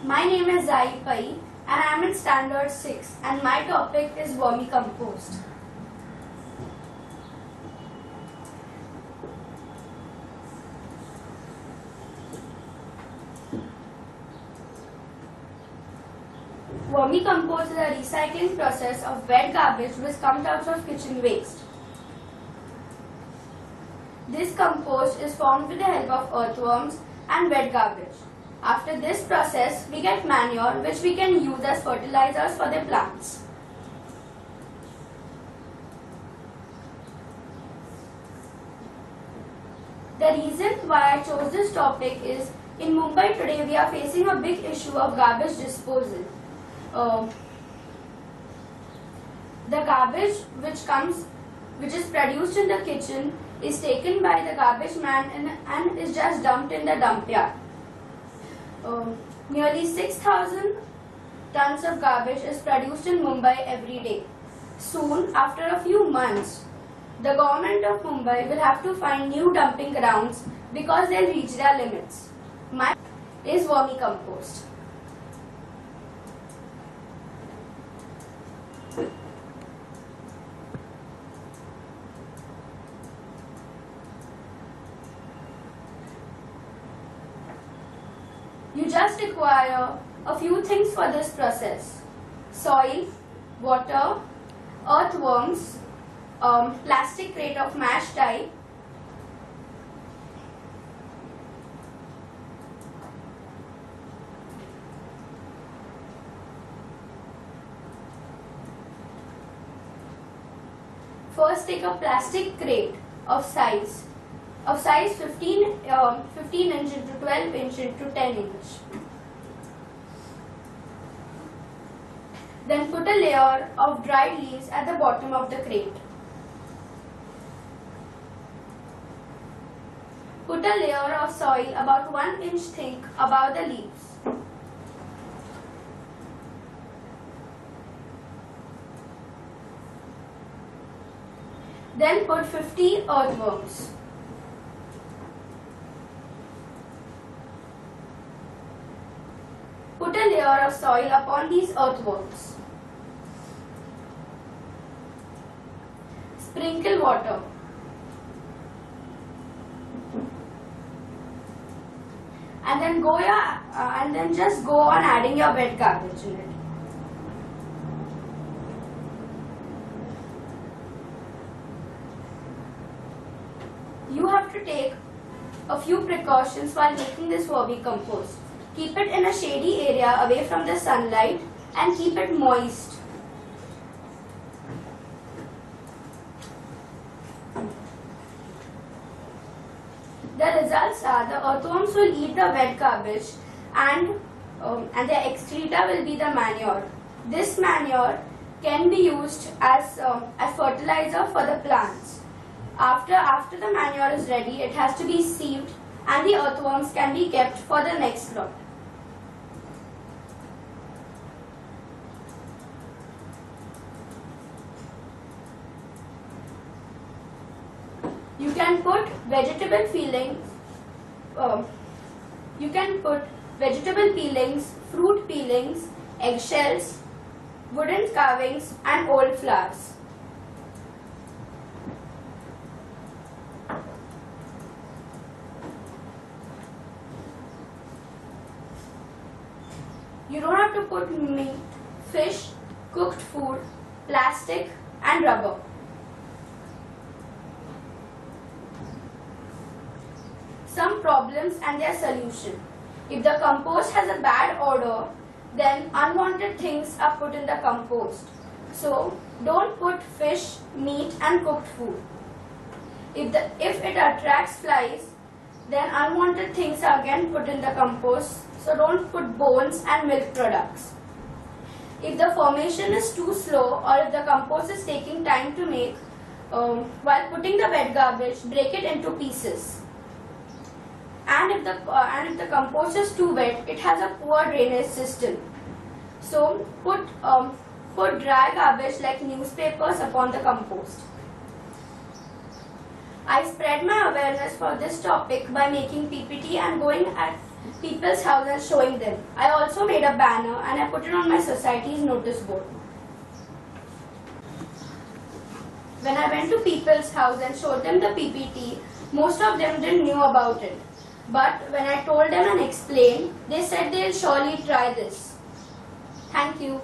My name is Zai Pai and I am in Standard 6 and my topic is vermicompost. Vermicompost is a recycling process of wet garbage which comes out of kitchen waste. This compost is formed with the help of earthworms and wet garbage. After this process, we get manure which we can use as fertilizers for the plants. The reason why I chose this topic is in Mumbai today we are facing a big issue of garbage disposal. The garbage which is produced in the kitchen is taken by the garbage man and is just dumped in the dump yard. Nearly 6,000 tons of garbage is produced in Mumbai every day. Soon, after a few months, the government of Mumbai will have to find new dumping grounds because they'll reach their limits. My is vermicompost. You just require a few things for this process: soil, water, earthworms, plastic crate of mash type, first take a plastic crate of size 15 inch into 12 inch into 10 inch. Then put a layer of dried leaves at the bottom of the crate. Put a layer of soil about 1 inch thick above the leaves. Then put 50 earthworms. Put a layer of soil upon these earthworms. Sprinkle water. And then just go on adding your wet garbage in it. You have to take a few precautions while making this vermicompost. Keep it in a shady area away from the sunlight and keep it moist. The results are the earthworms will eat the wet garbage and their excreta will be the manure. This manure can be used as fertilizer for the plants. After the manure is ready, it has to be sieved and the earthworms can be kept for the next crop. You can put vegetable peelings, fruit peelings, eggshells, wooden carvings and old flowers. You don't have to put meat, fish, cooked food, plastic and rubber. Some problems and their solution. If the compost has a bad odor, then unwanted things are put in the compost. So don't put fish, meat and cooked food. If it attracts flies, then unwanted things are again put in the compost. So don't put bones and milk products. If the formation is too slow or if the compost is taking time to make, while putting the wet garbage, break it into pieces. And if the compost is too wet, it has a poor drainage system. So put dry garbage like newspapers upon the compost. I spread my awareness for this topic by making PPT and going people's house and showing them. I also made a banner and I put it on my society's notice board. When I went to people's house and showed them the PPT, most of them didn't know about it. But when I told them and explained, they said they'll surely try this. Thank you.